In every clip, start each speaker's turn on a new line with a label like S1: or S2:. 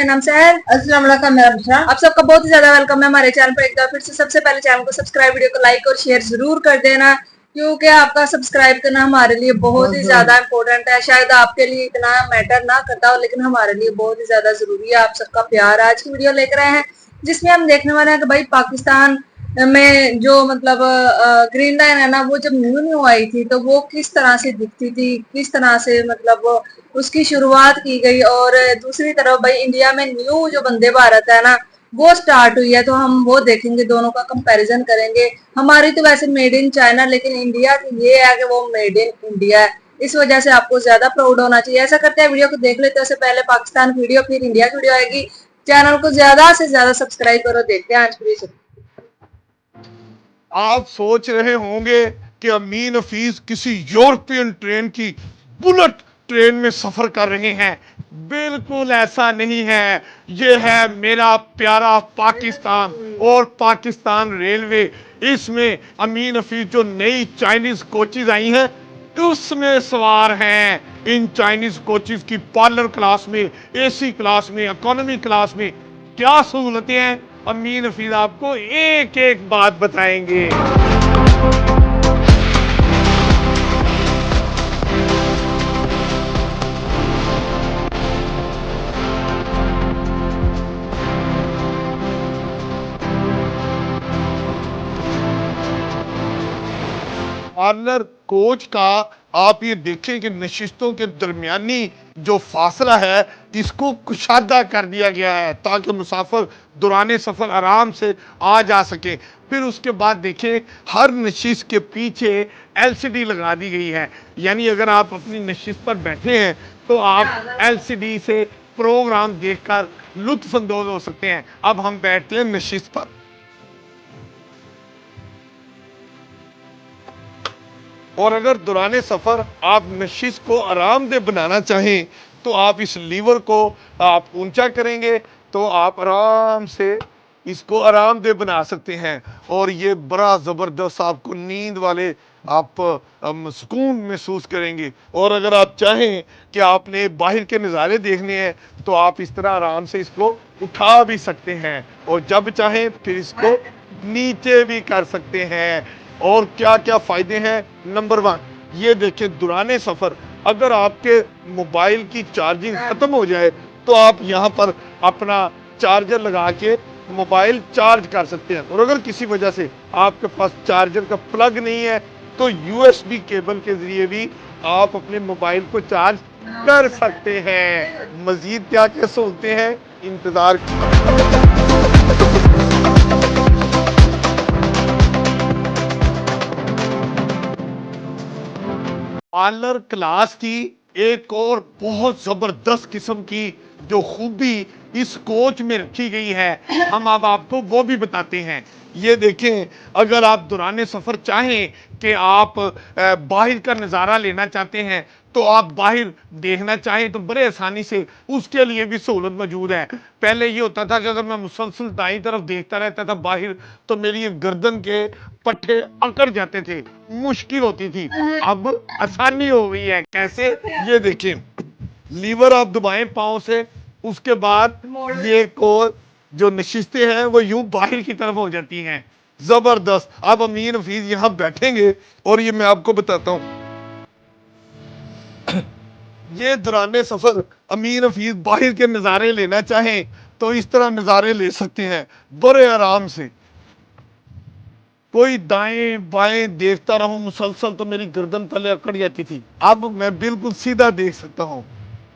S1: मेरा नाम सहर।
S2: अस्सलाम वालेकुम, मेरा बुशरा।
S1: आप सबका बहुत ही ज्यादा वेलकम है हमारे चैनल पर। एक बार फिर से सबसे पहले चैनल को सब्सक्राइब, वीडियो को लाइक और शेयर जरूर कर देना, क्योंकि आपका सब्सक्राइब करना हमारे लिए बहुत ही ज्यादा इम्पोर्टेंट है। शायद आपके लिए इतना मैटर ना करता हो, लेकिन हमारे लिए बहुत ही ज्यादा जरूरी है। आप सबका प्यार। आज की वीडियो लेकर आए हैं जिसमें हम देखने वाले हैं कि भाई पाकिस्तान में जो मतलब ग्रीन लाइन है ना, वो जब न्यू न्यू आई थी तो वो किस तरह से दिखती थी, किस तरह से मतलब उसकी शुरुआत की गई। और दूसरी तरफ भाई इंडिया में न्यू जो वंदे भारत है ना, वो स्टार्ट हुई है, तो हम वो देखेंगे, दोनों का कंपैरिजन करेंगे। हमारी तो वैसे मेड इन चाइना, लेकिन इंडिया की ये है कि वो मेड इन इंडिया है। इस वजह से आपको ज्यादा प्राउड होना चाहिए। ऐसा करते हैं, वीडियो को देख लेते हैं। पहले पाकिस्तान की वीडियो, फिर इंडिया की वीडियो आएगी। चैनल को ज्यादा से ज्यादा सब्सक्राइब करो। देखते हैं आज की वीडियो।
S3: आप सोच रहे होंगे कि अमीन हफीज किसी यूरोपियन ट्रेन की बुलेट ट्रेन में सफर कर रहे हैं। बिल्कुल ऐसा नहीं है। ये है मेरा प्यारा पाकिस्तान और पाकिस्तान रेलवे। इसमें अमीन हफीज जो नई चाइनीज कोचेज आई हैं उसमें सवार हैं। इन चाइनीज कोचेज की पार्लर क्लास में, एसी क्लास में, इकोनॉमी क्लास में क्या सहूलतें हैं, अमीन हफीज आपको एक एक बात बताएंगे। पार्लर कोच का आप ये देखें कि नशिस्तों के दरमियानी जो फासला है इसको कुशादा कर दिया गया है ताकि मुसाफिर दौरान सफर आराम से आ जा सके। फिर उसके बाद देखें हर नशिस्त के पीछे एलसीडी लगा दी गई है, यानी अगर आप अपनी नशिस्त पर बैठे हैं तो आप एलसीडी से प्रोग्राम देखकर लुत्फ अंदोज हो सकते हैं। अब हम बैठते हैं नशिस्त पर। और अगर दौरान सफर आप नशिश को आरामदेह बनाना चाहें तो आप इस लीवर को आप ऊंचा करेंगे तो आप आराम से इसको आरामदेह बना सकते हैं। और ये बड़ा ज़बरदस्त आपको नींद वाले आप सुकून महसूस करेंगे। और अगर आप चाहें कि आपने बाहर के नज़ारे देखने हैं तो आप इस तरह आराम से इसको उठा भी सकते हैं और जब चाहें फिर इसको नीचे भी कर सकते हैं। और क्या क्या फायदे हैं। नंबर 1, ये देखें दौरान सफर अगर आपके मोबाइल की चार्जिंग खत्म हो जाए तो आप यहाँ पर अपना चार्जर लगा के मोबाइल चार्ज कर सकते हैं। और अगर किसी वजह से आपके पास चार्जर का प्लग नहीं है तो यूएसबी केबल के जरिए भी आप अपने मोबाइल को चार्ज कर सकते हैं। मजीद क्या क्या सहूलतें हैं, इंतजार। पार्लर क्लास की एक और बहुत जबरदस्त किस्म की जो खूबी इस कोच में रखी गई है हम अब आपको वो भी बताते हैं। ये देखें अगर आप दौरान सफर चाहें कि आप बाहर का नज़ारा लेना चाहते हैं तो आप बाहर देखना चाहें तो बड़े आसानी से उसके लिए भी सहूलत मौजूद है। पहले ये होता था कि अगर मैं मुसलसल दाई तरफ देखता रहता था बाहर तो मेरी गर्दन के पट्टे अकड़ जाते थे, मुश्किल होती थी। अब आसानी हो गई है। कैसे, ये देखिए लीवर आप दबाएं पाँव से, उसके बाद ये को जो नशिस्तें हैं वो यूं बाहर की तरफ हो जाती हैं। जबरदस्त। अब अमीन हफीज यहाँ बैठेंगे और ये मैं आपको बताता हूँ। ये दौरान सफर अमीन हफीज बाहर के नज़ारे लेना चाहें तो इस तरह नज़ारे ले सकते हैं बड़े आराम से। कोई दाएं बाएं देखता रहूं मुसलसल तो मेरी गर्दन तले अकड़ जाती थी, अब मैं बिल्कुल सीधा देख सकता हूं।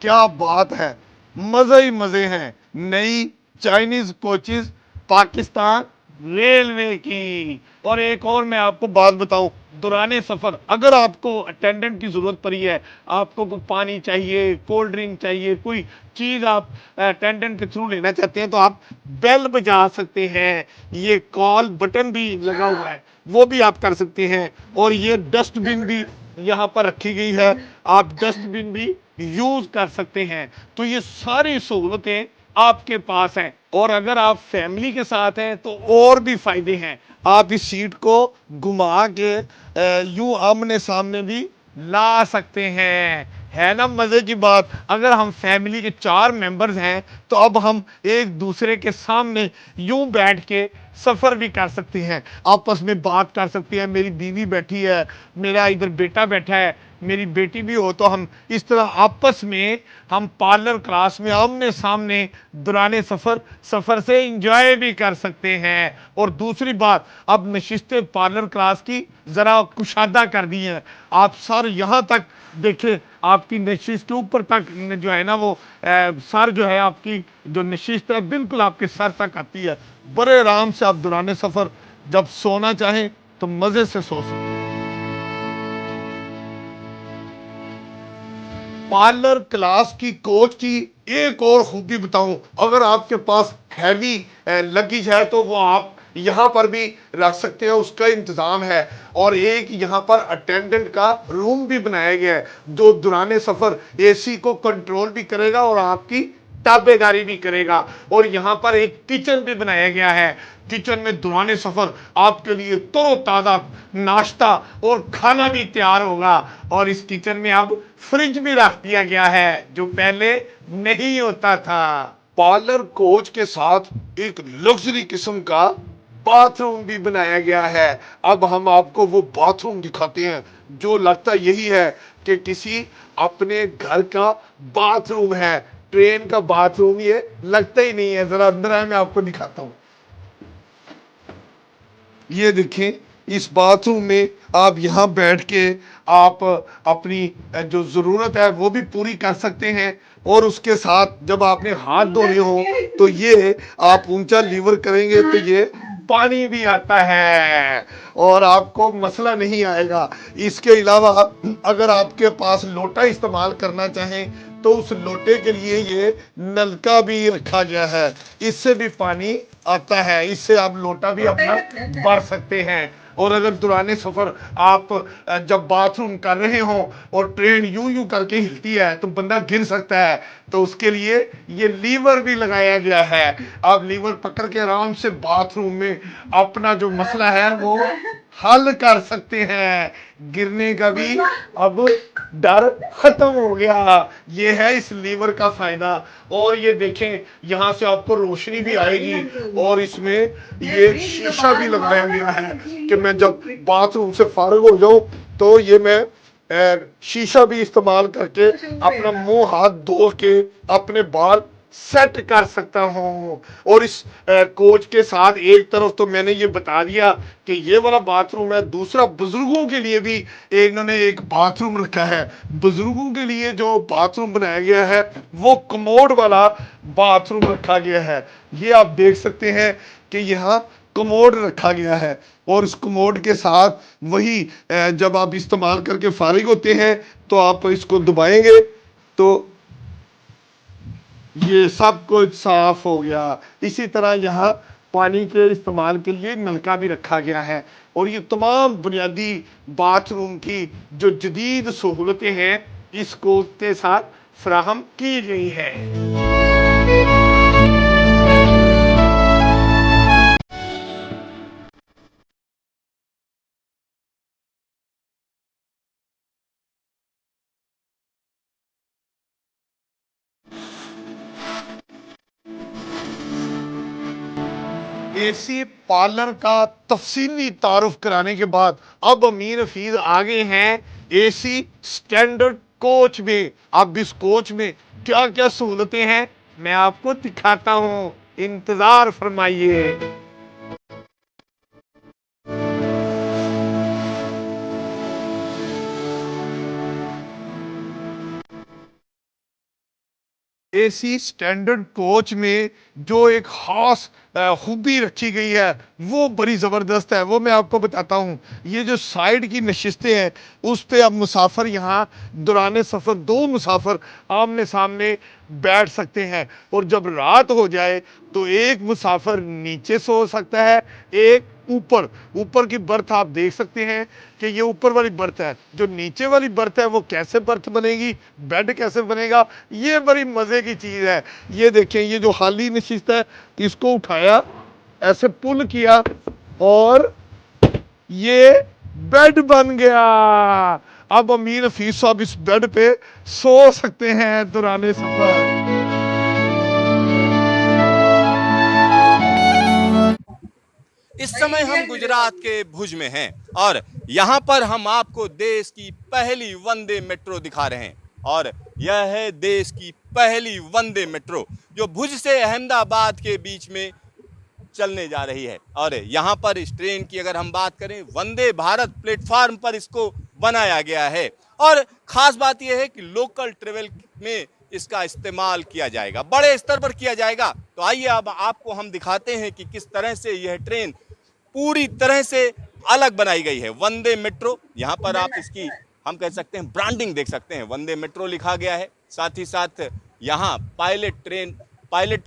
S3: क्या बात है, मजे ही मजे हैं। नई चाइनीज कोचेज पाकिस्तान रेलवे की। और एक और मैं आपको बात बताऊं, दौरान सफर अगर आपको अटेंडेंट की जरूरत पड़ी है, आपको कोई पानी चाहिए, कोल्ड ड्रिंक चाहिए, कोई चीज आप अटेंडेंट के थ्रू लेना चाहते हैं तो आप बेल बजा सकते हैं। ये कॉल बटन भी लगा हुआ है, वो भी आप कर सकते हैं। और ये डस्टबिन भी यहाँ पर रखी गई है, आप डस्टबिन भी यूज कर सकते हैं। तो ये सारी सहूलतें आपके पास हैं। और अगर आप फैमिली के साथ हैं तो और भी फायदे हैं। आप इस सीट को घुमा के यूं आमने सामने भी ला सकते हैं। है ना मजे की बात। अगर हम फैमिली के 4 मेंबर्स हैं तो अब हम एक दूसरे के सामने यूं बैठ के सफर भी कर सकते हैं, आपस में बात कर सकते हैं। मेरी बीवी बैठी है, मेरा इधर बेटा बैठा है, मेरी बेटी भी हो, तो हम इस तरह आपस में हम पार्लर क्लास में आमने सामने दौराने सफर से इंजॉय भी कर सकते हैं। और दूसरी बात, अब नशिस्तें पार्लर क्लास की जरा कुशादा कर दी है। आप सर यहाँ तक देखें, आपकी नशिश के ऊपर तक जो है ना वो सर जो है, आपकी जो नशिश है बिल्कुल आपके सर तक आती है। बड़े आराम से आप दौराने सफर जब सोना चाहें तो मजे से सो सकते हैं। पार्लर क्लास की कोच की एक और खूबी बताऊं, अगर आपके पास हैवी लगेज है तो वो आप यहां पर भी रख सकते हैं, उसका इंतजाम है। और एक यहां पर अटेंडेंट का रूम भी बनाया गया है जो दौराने सफर एसी को कंट्रोल भी करेगा और आपकी ताबेदारी भी करेगा। और यहां पर एक किचन भी बनाया गया है, किचन में दौराने सफर आपके लिए तरोताजा नाश्ता और खाना भी तैयार होगा। और इस किचन में अब फ्रिज भी रख दिया गया है जो पहले नहीं होता था। पार्लर कोच के साथ एक लग्जरी किस्म का बाथरूम भी बनाया गया है। अब हम आपको वो बाथरूम दिखाते हैं जो लगता यही है कि किसी अपने घर का बाथरूम है। ट्रेन का बाथरूम ये लगता ही नहीं है। जरा अंदर आए, मैं आपको दिखाता हूं। ये देखें, इस बाथरूम में आप यहाँ बैठ के आप अपनी जो ज़रूरत है वो भी पूरी कर सकते हैं। और उसके साथ जब आपने हाथ धोने हो तो ये आप ऊंचा लीवर करेंगे तो ये पानी भी आता है और आपको मसला नहीं आएगा। इसके अलावा अगर आपके पास लोटा इस्तेमाल करना चाहें तो उस लोटे के लिए ये नलका भी रखा गया है, इससे भी पानी आता है, इससे आप लोटा भी अपना भर सकते हैं। और अगर दौराने सफर आप जब बाथरूम कर रहे हो और ट्रेन यूं यूं करके हिलती है तो बंदा गिर सकता है, तो उसके लिए ये लीवर भी लगाया गया है। आप लीवर पकड़ के आराम से बाथरूम में अपना जो मसला है वो हल कर सकते हैं। गिरने का भी अब डर खत्म हो गया। ये है इस लीवर का फायदा। और ये देखें, यहाँ से आपको रोशनी भी आएगी और इसमें ये शीशा भी लगाया गया है कि मैं जब बाथरूम से फारिग हो जाऊं तो ये मैं शीशा भी इस्तेमाल करके अपना मुंह हाथ धो के अपने बाल सेट कर सकता हूँ। और इस कोच के साथ एक तरफ तो मैंने ये बता दिया कि ये वाला बाथरूम है, दूसरा बुजुर्गों के लिए भी इन्होंने एक बाथरूम रखा है। बुजुर्गों के लिए जो बाथरूम बनाया गया है वो कमोड वाला बाथरूम रखा गया है। ये आप देख सकते हैं कि यहाँ कमोड रखा गया है और इस कमोड के साथ वही जब आप इस्तेमाल करके फारिग होते हैं तो आप इसको दबाएंगे तो ये सब कुछ साफ हो गया। इसी तरह यहाँ पानी के इस्तेमाल के लिए नलका भी रखा गया है। और ये तमाम बुनियादी बाथरूम की जो जदीद सहूलतें हैं इस कोच के साथ फराहम की गई है। एसी पार्लर का तफसीली तारुफ कराने के बाद अब अमीर हफीज आगे हैं एसी स्टैंडर्ड कोच में। अब इस कोच में क्या क्या सहूलतें हैं मैं आपको दिखाता हूं, इंतजार फरमाइए। एसी स्टैंडर्ड कोच में जो एक खास खूबी रखी गई है वो बड़ी ज़बरदस्त है, वो मैं आपको बताता हूँ। ये जो साइड की नशिस्तें हैं उस पे अब मुसाफिर यहाँ दौराने सफ़र 2 मुसाफिर आमने सामने बैठ सकते हैं। और जब रात हो जाए तो एक मुसाफिर नीचे सो सकता है, एक ऊपर। ऊपर की बर्थ आप देख सकते हैं कि ये ऊपर वाली बर्थ है। जो नीचे वाली बर्थ है वो कैसे बर्थ बनेगी, बेड कैसे बनेगा, ये बड़ी मजे की चीज है। ये देखें, ये जो खाली नशिस्त है इसको उठाया, ऐसे पुल किया और ये बेड बन गया। अब अमीर हफीज साहब इस बेड पे सो सकते हैं दौरान सफर।
S2: इस समय हम गुजरात के भुज में हैं और यहाँ पर हम आपको देश की पहली वंदे मेट्रो दिखा रहे हैं और यह है देश की पहली वंदे मेट्रो जो भुज से अहमदाबाद के बीच में चलने जा रही है। और यहाँ पर इस ट्रेन की अगर हम बात करें, वंदे भारत प्लेटफार्म पर इसको बनाया गया है और ख़ास बात यह है कि लोकल ट्रेवल में इसका इस्तेमाल किया जाएगा, बड़े स्तर पर किया जाएगा। तो आइए अब आपको हम दिखाते हैं कि किस तरह से यह ट्रेन पूरी तरह से अलग बनाई गई है। वंदे मेट्रो, यहाँ पर आप इसकी हम कह सकते हैं ब्रांडिंग देख सकते हैं, वंदे मेट्रो लिखा गया है। साथ ही साथ यहाँ पायलट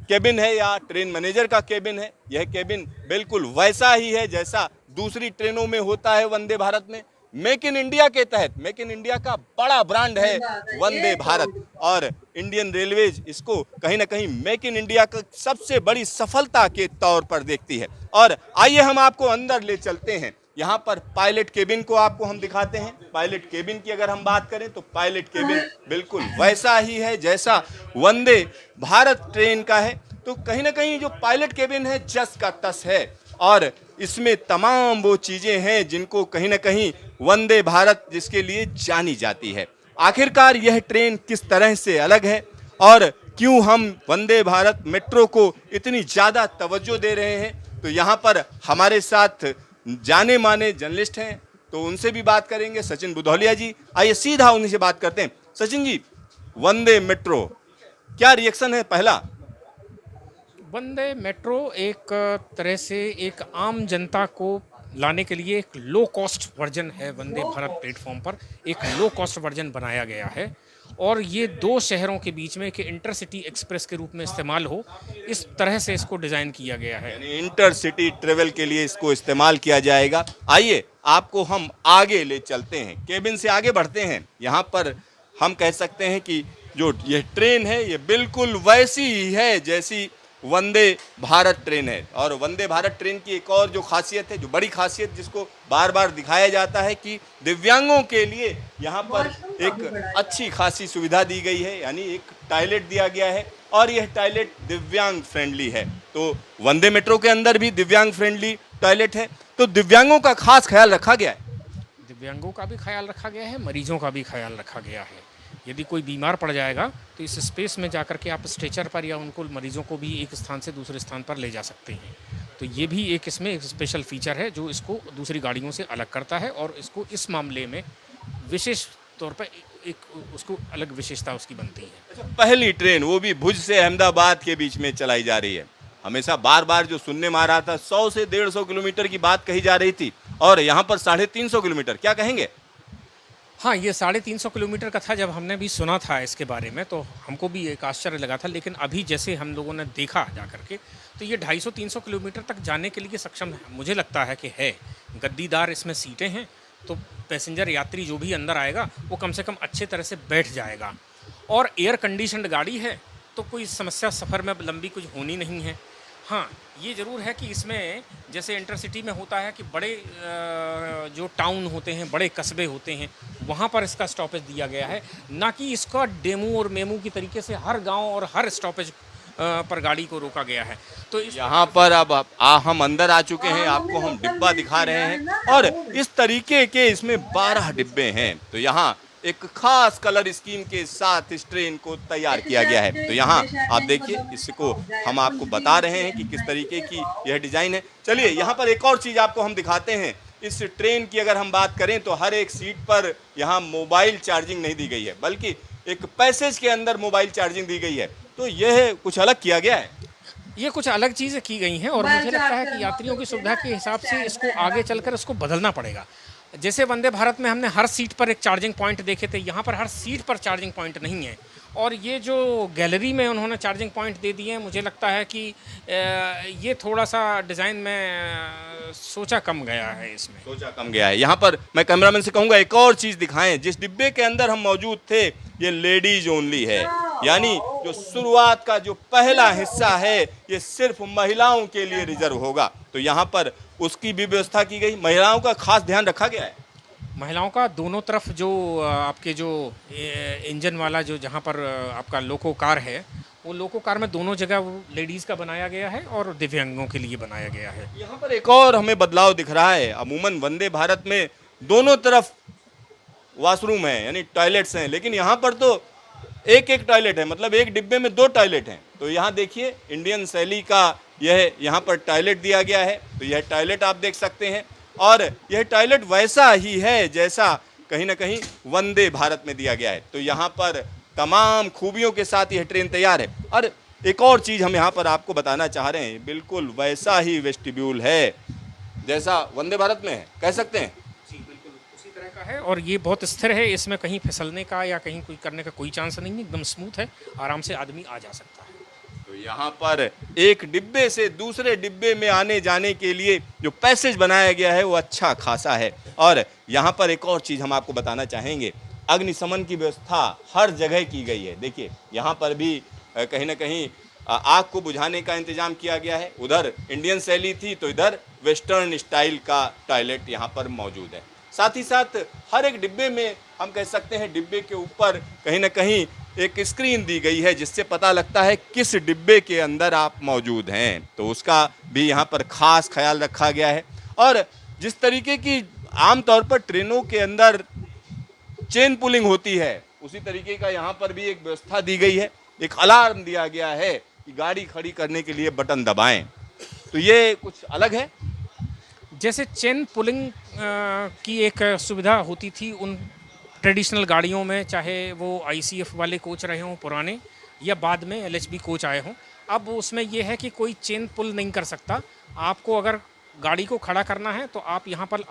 S2: केबिन है या ट्रेन मैनेजर का केबिन है। यह केबिन बिल्कुल वैसा ही है जैसा दूसरी ट्रेनों में होता है वंदे भारत में। मेक इन इंडिया के तहत, मेक इन इंडिया का बड़ा ब्रांड है वंदे भारत और इंडियन रेलवेज इसको कहीं ना कहीं मेक इन इंडिया का सबसे बड़ी सफलता के तौर पर देखती है। और आइए हम आपको अंदर ले चलते हैं। यहाँ पर पायलट केबिन को आपको हम दिखाते हैं। पायलट केबिन की अगर हम बात करें तो पायलट केबिन बिल्कुल वैसा ही है जैसा वंदे भारत ट्रेन का है। तो कहीं ना कहीं जो पायलट केबिन है जस का तस है और इसमें तमाम वो चीज़ें हैं जिनको कहीं ना कहीं वंदे भारत जिसके लिए जानी जाती है। आखिरकार यह ट्रेन किस तरह से अलग है और क्यों हम वंदे भारत मेट्रो को इतनी ज़्यादा तवज्जो दे रहे हैं, तो यहाँ पर हमारे साथ जाने माने जर्नलिस्ट हैं तो उनसे भी बात करेंगे। सचिन बुधौलिया जी, आइए सीधा उन्हीं से बात करते हैं। सचिन जी, वंदे मेट्रो क्या रिएक्शन है? पहला,
S4: वंदे मेट्रो एक तरह से एक आम जनता को लाने के लिए एक लो कॉस्ट वर्जन है। वंदे भारत प्लेटफॉर्म पर एक लो कॉस्ट वर्जन बनाया गया है और ये दो शहरों के बीच में एक इंटरसिटी एक्सप्रेस के रूप में इस्तेमाल हो, इस तरह से इसको डिज़ाइन किया गया है।
S2: यानी इंटरसिटी ट्रेवल के लिए इसको इस्तेमाल किया जाएगा। आइए आपको हम आगे ले चलते हैं, केबिन से आगे बढ़ते हैं। यहाँ पर हम कह सकते हैं कि जो ये ट्रेन है ये बिल्कुल वैसी ही है जैसी वंदे भारत ट्रेन है। और वंदे भारत ट्रेन की एक और जो खासियत है, जो बड़ी खासियत जिसको बार बार दिखाया जाता है कि दिव्यांगों के लिए यहाँ पर एक अच्छी खासी सुविधा दी गई है, यानी एक टॉयलेट दिया गया है और यह टॉयलेट दिव्यांग फ्रेंडली है। तो वंदे मेट्रो के अंदर भी दिव्यांग फ्रेंडली टॉयलेट है। तो दिव्यांगों का खास ख्याल रखा गया है।
S4: दिव्यांगों का भी ख्याल रखा गया है, मरीजों का भी ख्याल रखा गया है। यदि कोई बीमार पड़ जाएगा तो इस स्पेस में जाकर के आप स्ट्रेचर पर या उनको मरीजों को भी एक स्थान से दूसरे स्थान पर ले जा सकते हैं। तो ये भी एक इसमें एक स्पेशल फीचर है जो इसको दूसरी गाड़ियों से अलग करता है और इसको इस मामले में विशेष तौर पर एक उसको अलग विशेषता उसकी बनती है।
S2: पहली ट्रेन वो भी भुज से अहमदाबाद के बीच में चलाई जा रही है। हमेशा बार बार जो सुनने में आ रहा था 100 से 150 किलोमीटर की बात कही जा रही थी और यहाँ पर 350 किलोमीटर, क्या कहेंगे?
S4: हाँ, ये 350 किलोमीटर का था। जब हमने भी सुना था इसके बारे में तो हमको भी एक आश्चर्य लगा था, लेकिन अभी जैसे हम लोगों ने देखा जा करके तो ये 250-300 किलोमीटर तक जाने के लिए सक्षम है। मुझे लगता है कि है, गद्दीदार इसमें सीटें हैं तो पैसेंजर यात्री जो भी अंदर आएगा वो कम से कम अच्छे तरह से बैठ जाएगा और एयर कंडीशनड गाड़ी है तो कोई समस्या सफ़र में लंबी कुछ होनी नहीं है। हाँ, ये ज़रूर है कि इसमें जैसे इंटरसिटी में होता है कि बड़े जो टाउन होते हैं, बड़े कस्बे होते हैं, वहाँ पर इसका स्टॉपेज दिया गया है, ना कि इसका डेमू और मेमू की तरीके से हर गांव और हर स्टॉपेज पर गाड़ी को रोका गया है। तो
S2: यहाँ पर अब हम अंदर आ चुके हैं, आपको हम डिब्बा दिखा रहे हैं और इस तरीके के इसमें 12 डिब्बे हैं। तो यहाँ एक खास कलर स्कीम के साथ इस ट्रेन को तैयार किया गया है। तो यहाँ आप देखिए, इसको हम आपको बता रहे हैं कि किस तरीके की यह डिज़ाइन है। चलिए यहाँ पर एक और चीज़ आपको हम दिखाते हैं। इस ट्रेन की अगर हम बात करें तो हर एक सीट पर यहाँ मोबाइल चार्जिंग नहीं दी गई है, बल्कि एक पैसेज के अंदर मोबाइल चार्जिंग दी गई है। तो यह कुछ अलग किया गया है,
S4: ये कुछ अलग चीज़ें की गई हैं और मुझे लगता है कि यात्रियों की सुविधा के हिसाब से इसको आगे चलकर इसको बदलना पड़ेगा। जैसे वंदे भारत में हमने हर सीट पर एक चार्जिंग पॉइंट देखे थे, यहाँ पर हर सीट पर चार्जिंग पॉइंट नहीं है और ये जो गैलरी में उन्होंने चार्जिंग पॉइंट दे दिए हैं, मुझे लगता है कि ये थोड़ा सा डिज़ाइन में सोचा कम गया है। इसमें
S2: सोचा कम गया है। यहाँ पर मैं कैमरामैन से कहूँगा एक और चीज़ दिखाएं। जिस डिब्बे के अंदर हम मौजूद थे ये लेडीज ओनली है, यानी जो शुरुआत का जो पहला हिस्सा है ये सिर्फ महिलाओं के लिए रिजर्व होगा। तो यहाँ पर उसकी भी व्यवस्था की गई, महिलाओं का खास ध्यान रखा गया है।
S4: महिलाओं का दोनों तरफ जो आपके जो इंजन वाला जो जहाँ पर आपका लोको कार है, वो लोको कार में दोनों जगह वो लेडीज़ का बनाया गया है और दिव्यांगों के लिए बनाया गया है।
S2: यहाँ पर एक और हमें बदलाव दिख रहा है। अमूमन वंदे भारत में दोनों तरफ वॉशरूम है, यानी टॉयलेट्स हैं, लेकिन यहाँ पर तो एक एक टॉयलेट है, मतलब एक डिब्बे में 2 टॉयलेट हैं। तो यहाँ देखिए इंडियन शैली का यह यहाँ पर टॉयलेट दिया गया है। तो यह टॉयलेट आप देख सकते हैं, और यह टॉयलेट वैसा ही है जैसा कहीं ना कहीं वंदे भारत में दिया गया है। तो यहाँ पर तमाम खूबियों के साथ यह ट्रेन तैयार है। और एक और चीज़ हम यहाँ पर आपको बताना चाह रहे हैं, बिल्कुल वैसा ही वेस्टिब्यूल है जैसा वंदे भारत में है, कह सकते हैं।
S4: जी बिल्कुल उसी तरह का है, और ये बहुत स्थिर है, इसमें कहीं फिसलने का या कहीं कोई करने का कोई चांस नहीं है, एकदम स्मूथ है, आराम से आदमी आ जा सकता है।
S2: तो यहाँ पर एक डिब्बे से दूसरे डिब्बे में आने जाने के लिए जो पैसेज बनाया गया है वो अच्छा खासा है। और यहाँ पर एक और चीज़ हम आपको बताना चाहेंगे, अग्निशमन की व्यवस्था हर जगह की गई है। देखिए यहाँ पर भी कहीं ना कहीं आग को बुझाने का इंतजाम किया गया है। उधर इंडियन शैली थी तो इधर वेस्टर्न स्टाइल का टॉयलेट यहाँ पर मौजूद है। साथ ही साथ हर एक डिब्बे में हम कह सकते हैं डिब्बे के ऊपर कहीं ना कहीं एक स्क्रीन दी गई है, जिससे पता लगता है किस डिब्बे के अंदर आप मौजूद हैं। तो उसका भी यहाँ पर खास ख्याल रखा गया है। और जिस तरीके की आमतौर पर ट्रेनों के अंदर चेन पुलिंग होती है, उसी तरीके का यहाँ पर भी एक व्यवस्था दी गई है। एक अलार्म दिया गया है कि गाड़ी खड़ी करने के लिए बटन दबाएं। तो ये कुछ अलग है।
S4: जैसे चेन पुलिंग की एक सुविधा होती थी उन ट्रेडिशनल गाड़ियों में, चाहे वो आईसीएफ वाले कोच रहे हों पुराने या बाद में एलएचबी कोच आए हों। अब उसमें यह है कि कोई चेन पुल नहीं कर सकता। आपको अगर गाड़ी को खड़ा करना है तो आप यहाँ पर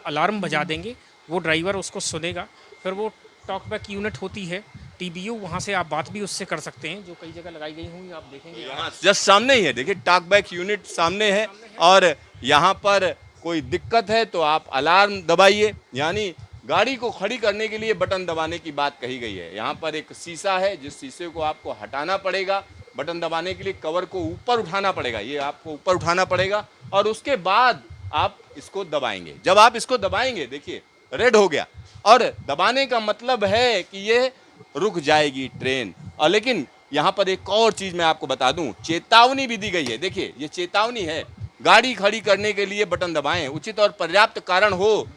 S4: अलार्म बजा देंगे, वो ड्राइवर उसको सुनेगा, फिर वो टॉकबैक यूनिट होती है टीबीयू, वहाँ से आप बात भी उससे कर सकते हैं, जो कई जगह लगाई गई होंगी, आप देखेंगे।
S2: यहाँ जस्ट सामने ही है, देखिए टॉकबैक यूनिट सामने है। और यहाँ पर कोई दिक्कत है तो आप अलार्म दबाइए, यानी गाड़ी को खड़ी करने के लिए बटन दबाने की बात कही गई है। यहाँ पर एक शीशा है, जिस शीशे को आपको हटाना पड़ेगा। बटन दबाने के लिए कवर को ऊपर उठाना पड़ेगा, ये आपको ऊपर उठाना पड़ेगा, और उसके बाद आप इसको दबाएंगे। जब आप इसको दबाएंगे, देखिए रेड हो गया, और दबाने का मतलब है कि ये रुक जाएगी ट्रेन। और लेकिन यहाँ पर एक और चीज़ मैं आपको बता दूं, चेतावनी भी दी गई है। देखिए ये चेतावनी है, गाड़ी खड़ी करने के लिए बटन दबाएं, उचित और पर्याप्त कारण हो,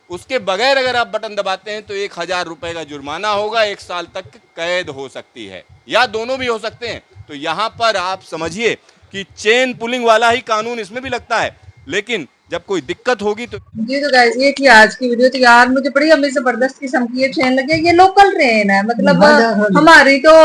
S2: उसके बगैर अगर आप बटन दबाते हैं तो 1000 रुपये का जुर्माना होगा, 1 साल तक कैद हो सकती है, या दोनों भी हो सकते हैं। तो यहाँ पर आप समझिए कि चेन पुलिंग वाला ही कानून इसमें भी लगता है, लेकिन जब कोई दिक्कत होगी तो।
S1: जी तो गाइस ये थी आज की वीडियो। तो यार मुझे बड़ी हमें जबरदस्त किस्म की ये ट्रेन लगी है। ये लोकल ट्रेन है, मतलब हमारी तो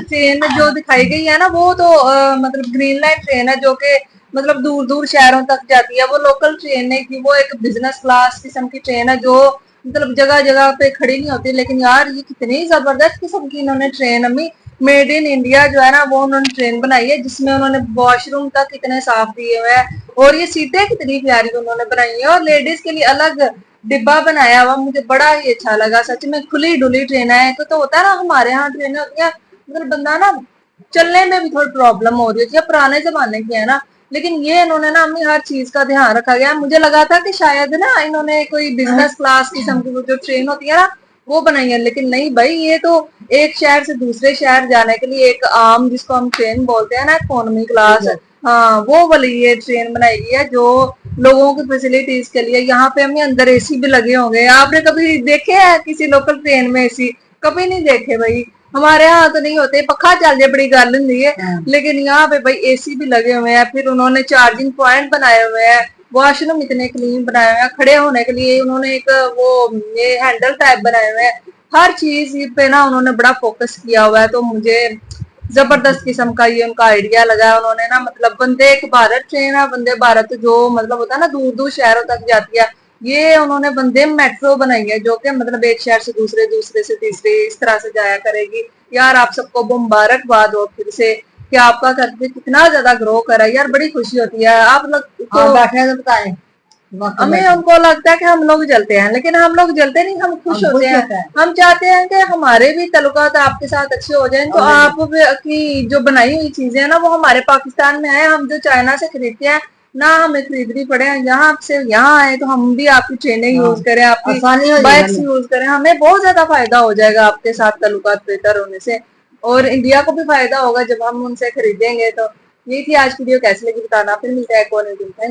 S1: ट्रेन जो दिखाई गई है ना, वो तो मतलब ग्रीन लाइन ट्रेन है, जो कि मतलब दूर दूर शहरों तक जाती है। वो लोकल ट्रेन नहीं थी, वो एक बिजनेस क्लास किस्म की ट्रेन है, जो मतलब जगह जगह पे खड़ी नहीं होती। लेकिन यार ये कितनी जबरदस्त किस्म की इन्होंने ट्रेन, अम्मी मेड इन इंडिया जो है ना, वो उन्होंने ट्रेन बनाई है, जिसमें उन्होंने वॉशरूम तक कितने साफ दिए हुए हैं, और ये सीटें कितनी प्यारी उन्होंने बनाई है, और लेडीज के लिए अलग डिब्बा बनाया हुआ। मुझे बड़ा ही अच्छा लगा, सच में खुली डुली ट्रेन है। तो होता है ना हमारे यहाँ ट्रेनें होती है, मतलब बंदा ना चलने में भी थोड़ी प्रॉब्लम हो रही है, पुराने जमाने की है ना, लेकिन ये इन्होंने ना अपनी हर चीज का ध्यान रखा गया। मुझे लगा था कि शायद ना इन्होंने कोई बिजनेस क्लास किस्म की जो ट्रेन होती है ना वो बनाई है, लेकिन नहीं भाई, ये तो एक शहर से दूसरे शहर जाने के लिए एक आम, जिसको हम ट्रेन बोलते हैं ना, इकोनॉमी क्लास, हाँ वो वाली ये ट्रेन बनाई गई है, जो लोगों की फैसिलिटीज के लिए। यहाँ पे हमें अंदर एसी भी लगे होंगे। आपने कभी देखे हैं किसी लोकल ट्रेन में एसी? कभी नहीं देखे भाई, हमारे यहाँ तो नहीं होते, पखा चल जाए बड़ी गल होंगी है, लेकिन यहाँ पे भाई एसी भी लगे हुए हैं। फिर उन्होंने चार्जिंग पॉइंट बनाए हुए हैं, वॉशरूम इतने क्लीन बनाए हुए हैं, खड़े होने के लिए उन्होंने एक वो ये हैंडल टाइप बनाए हुए हैं। हर चीज पे ना उन्होंने बड़ा फोकस किया हुआ है। तो मुझे जबरदस्त किस्म का ये उनका आइडिया लगा है। उन्होंने ना मतलब वंदे भारत ट्रेन है, वंदे भारत जो मतलब होता है ना दूर दूर शहरों तक जाती है, ये उन्होंने वंदे मेट्रो बनाई है, जो कि मतलब एक शहर से दूसरे, दूसरे से तीसरे इस तरह से जाया करेगी। यार आप सबको मुबारकबाद हो फिर से कि आपका करके कितना ज्यादा ग्रो करा, यार बड़ी खुशी होती है। आप लोग तो बैठने तो बताएं, हमें उनको लगता है कि हम लोग जलते हैं, लेकिन हम लोग जलते नहीं, हम खुश होते हैं। हम चाहते हैं कि हमारे भी तल्लुकात आपके साथ अच्छे हो जाएं। तो आप की जो बनाई हुई चीजें है ना, वो हमारे पाकिस्तान में है, हम जो चाइना से खरीदते हैं ना हमें खरीदनी पड़े, यहाँ से यहाँ आए तो हम भी आपकी ट्रेनिंग यूज करें, आपकी
S5: आसानी हो
S1: बाइक्स
S5: जाएगी।
S1: यूज करें, हमें बहुत ज्यादा फायदा हो जाएगा आपके साथ ताल्लुकात बेहतर होने से, और इंडिया को भी फायदा होगा जब हम उनसे खरीदेंगे। तो ये थी आज की वीडियो, कैसी लगी बताना, फिर मिलते हैं एक और दिन। Thank you.